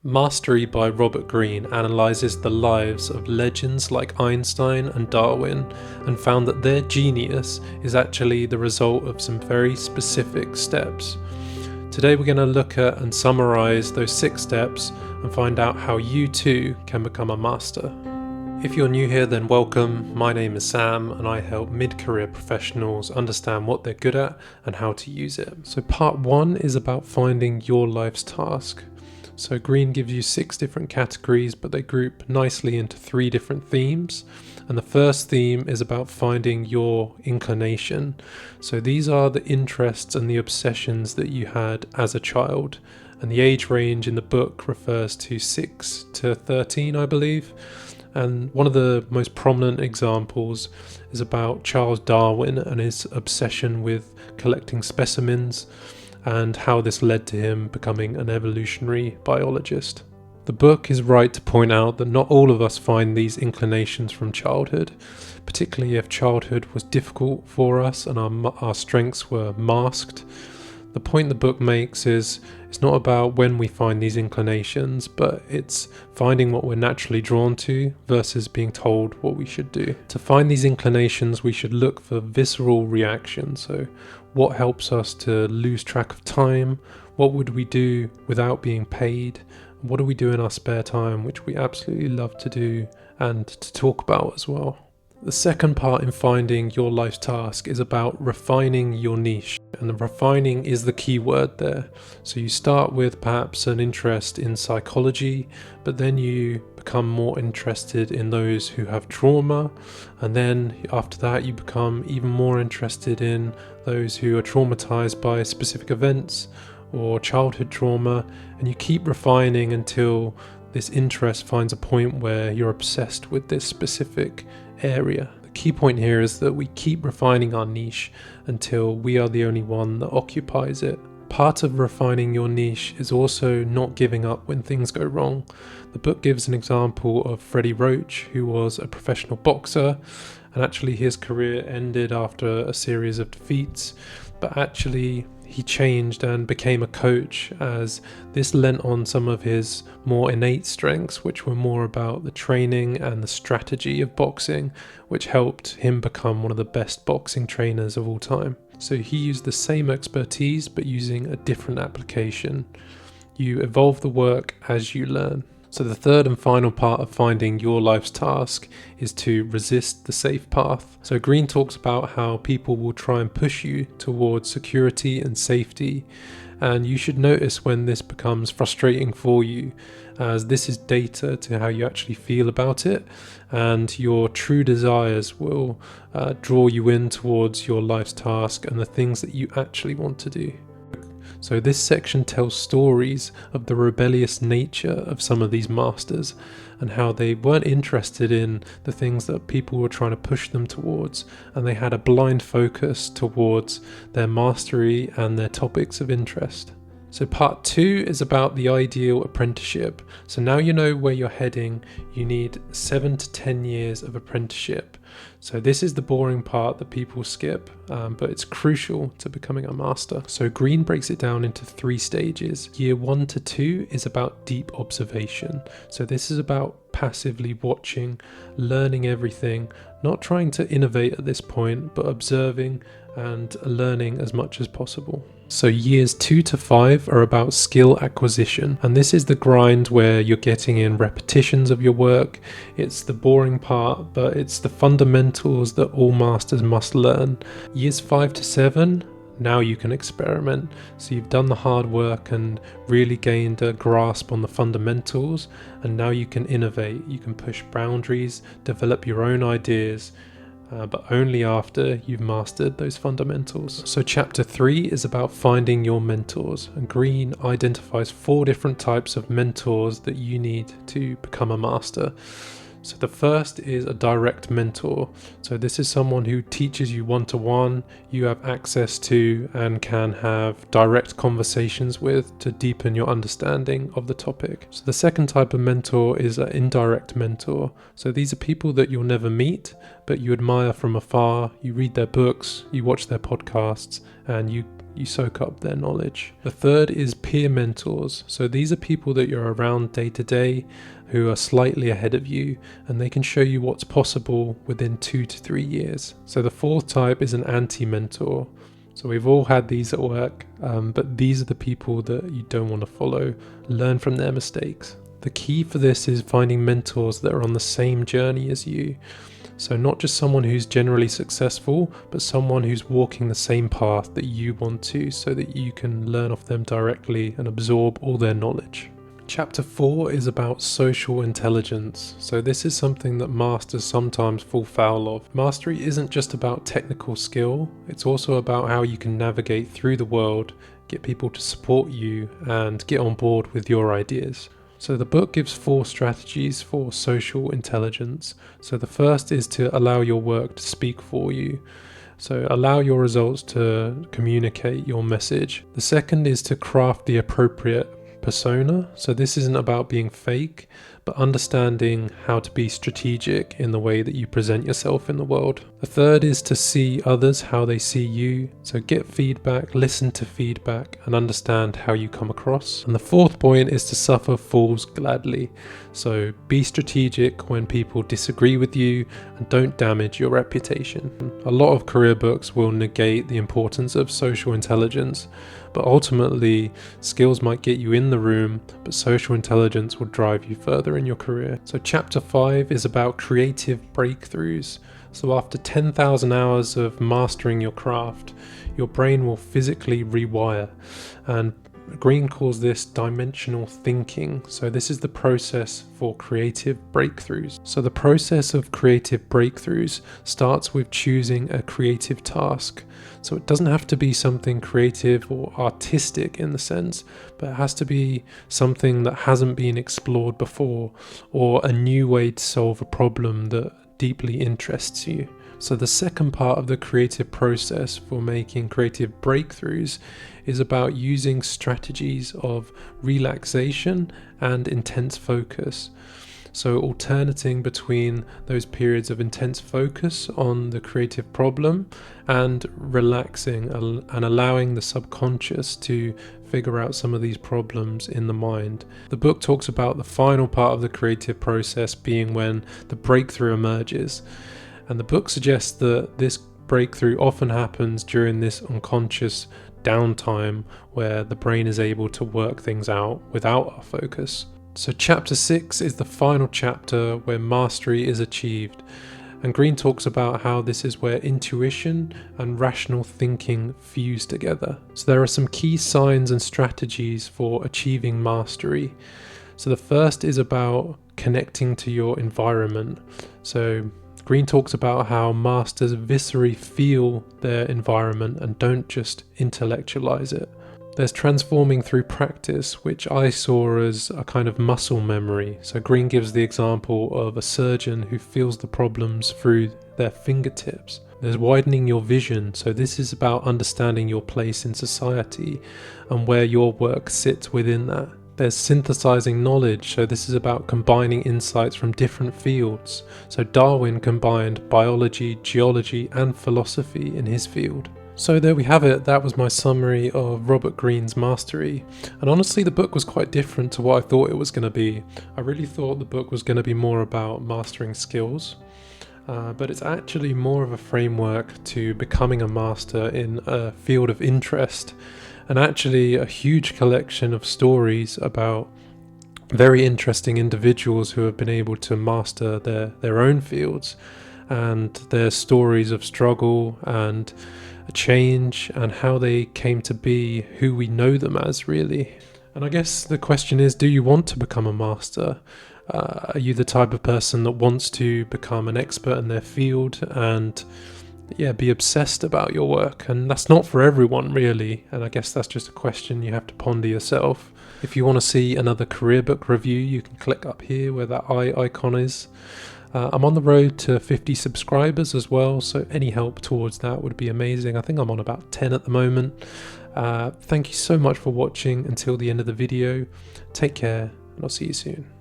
Mastery by Robert Greene analyzes the lives of legends like Einstein and Darwin and found that their genius is actually the result of some very specific steps. Today we're going to look at and summarize those 6 steps and find out how you too can become a master. If you're new here, then welcome. My name is Sam and I help mid-career professionals understand what they're good at and how to use it. So part 1 is about finding your life's task. So Greene gives you 6 different categories, but they group nicely into 3 different themes. And the first theme is about finding your inclination. So these are the interests and the obsessions that you had as a child. And the age range in the book refers to 6 to 13, I believe. And one of the most prominent examples is about Charles Darwin and his obsession with collecting specimens, and how this led to him becoming an evolutionary biologist. The book is right to point out that not all of us find these inclinations from childhood, particularly if childhood was difficult for us and our strengths were masked. The point the book makes is it's not about when we find these inclinations, but it's finding what we're naturally drawn to versus being told what we should do. To find these inclinations, we should look for visceral reactions. So what helps us to lose track of time? What would we do without being paid? What do we do in our spare time, which we absolutely love to do and to talk about as well? The second part in finding your life's task is about refining your niche, and the refining is the key word there. So you start with perhaps an interest in psychology, but then you become more interested in those who have trauma, and then after that you become even more interested in those who are traumatized by specific events or childhood trauma, and you keep refining until this interest finds a point where you're obsessed with this specific area. The key point here is that we keep refining our niche until we are the only one that occupies it. Part of refining your niche is also not giving up when things go wrong. The book gives an example of Freddie Roach, who was a professional boxer, and actually his career ended after a series of defeats, but actually he changed and became a coach, as this lent on some of his more innate strengths, which were more about the training and the strategy of boxing, which helped him become one of the best boxing trainers of all time. So he used the same expertise but using a different application. You evolve the work as you learn. So the third and final part of finding your life's task is to resist the safe path. So Greene talks about how people will try and push you towards security and safety, and you should notice when this becomes frustrating for you, as this is data to how you actually feel about it, and your true desires will draw you in towards your life's task and the things that you actually want to do. So this section tells stories of the rebellious nature of some of these masters and how they weren't interested in the things that people were trying to push them towards, and they had a blind focus towards their mastery and their topics of interest. So part 2 is about the ideal apprenticeship. So now you know where you're heading, you need 7 to 10 years of apprenticeship. So this is the boring part that people skip, but it's crucial to becoming a master. So Greene breaks it down into 3 stages. Year 1 to 2 is about deep observation. So this is about passively watching, learning everything, not trying to innovate at this point, but observing and learning as much as possible. So years 2 to 5 are about skill acquisition, and this is the grind where you're getting in repetitions of your work. It's the boring part, but it's the fundamentals that all masters must learn. Years 5 to 7, now you can experiment. So you've done the hard work and really gained a grasp on the fundamentals, and now you can innovate, you can push boundaries, develop your own ideas, but only after you've mastered those fundamentals. So chapter 3 is about finding your mentors, and Greene identifies 4 different types of mentors that you need to become a master. So the first is a direct mentor. So this is someone who teaches you one-to-one, you have access to and can have direct conversations with to deepen your understanding of the topic. So the second type of mentor is an indirect mentor. So these are people that you'll never meet, but you admire from afar, you read their books, you watch their podcasts, and you you soak up their knowledge. The third is peer mentors. So these are people that you're around day to day who are slightly ahead of you, and they can show you what's possible within 2 to 3 years. So the fourth type is an anti-mentor. So we've all had these at work, but these are the people that you don't want to follow. Learn from their mistakes. The key for this is finding mentors that are on the same journey as you. So not just someone who's generally successful, but someone who's walking the same path that you want to, so that you can learn off them directly and absorb all their knowledge. Chapter 4 is about social intelligence. So this is something that masters sometimes fall foul of. Mastery isn't just about technical skill, it's also about how you can navigate through the world, get people to support you, and get on board with your ideas. So the book gives 4 strategies for social intelligence. So the first is to allow your work to speak for you. So allow your results to communicate your message. The second is to craft the appropriate persona. So this isn't about being fake, but understanding how to be strategic in the way that you present yourself in the world. The third is to see others how they see you. So get feedback, listen to feedback, and understand how you come across. And the fourth point is to suffer fools gladly. So be strategic when people disagree with you, and don't damage your reputation. A lot of career books will negate the importance of social intelligence, but ultimately skills might get you in the room, but social intelligence will drive you further in your career. So chapter 5 is about creative breakthroughs. So after 10,000 hours of mastering your craft, your brain will physically rewire, and Greene calls this dimensional thinking. So this is the process for creative breakthroughs. So the process of creative breakthroughs starts with choosing a creative task. So it doesn't have to be something creative or artistic in the sense, but it has to be something that hasn't been explored before, or a new way to solve a problem that deeply interests you. So the second part of the creative process for making creative breakthroughs is about using strategies of relaxation and intense focus. So alternating between those periods of intense focus on the creative problem and relaxing and allowing the subconscious to figure out some of these problems in the mind. The book talks about the final part of the creative process being when the breakthrough emerges. And the book suggests that this breakthrough often happens during this unconscious downtime where the brain is able to work things out without our focus. So chapter 6 is the final chapter where mastery is achieved. And Greene talks about how this is where intuition and rational thinking fuse together. So there are some key signs and strategies for achieving mastery. So the first is about connecting to your environment. So Greene talks about how masters viscerally feel their environment and don't just intellectualize it. There's transforming through practice, which I saw as a kind of muscle memory. So Greene gives the example of a surgeon who feels the problems through their fingertips. There's widening your vision. So this is about understanding your place in society and where your work sits within that. There's synthesizing knowledge, so this is about combining insights from different fields. So Darwin combined biology, geology, and philosophy in his field. So there we have it, that was my summary of Robert Greene's Mastery. And honestly, the book was quite different to what I thought it was going to be. I really thought the book was going to be more about mastering skills. But it's actually more of a framework to becoming a master in a field of interest, and actually a huge collection of stories about very interesting individuals who have been able to master their own fields, and their stories of struggle and change and how they came to be who we know them as, really. And I guess the question is, do you want to become a master? Are you the type of person that wants to become an expert in their field and be obsessed about your work? And that's not for everyone, really, and I guess that's just a question you have to ponder yourself. If you want to see another career book review, you can click up here where that eye icon is. I'm on the road to 50 subscribers as well, so any help towards that would be amazing. I think I'm on about 10 at the moment. Thank you so much for watching until the end of the video. Take care, and I'll see you soon.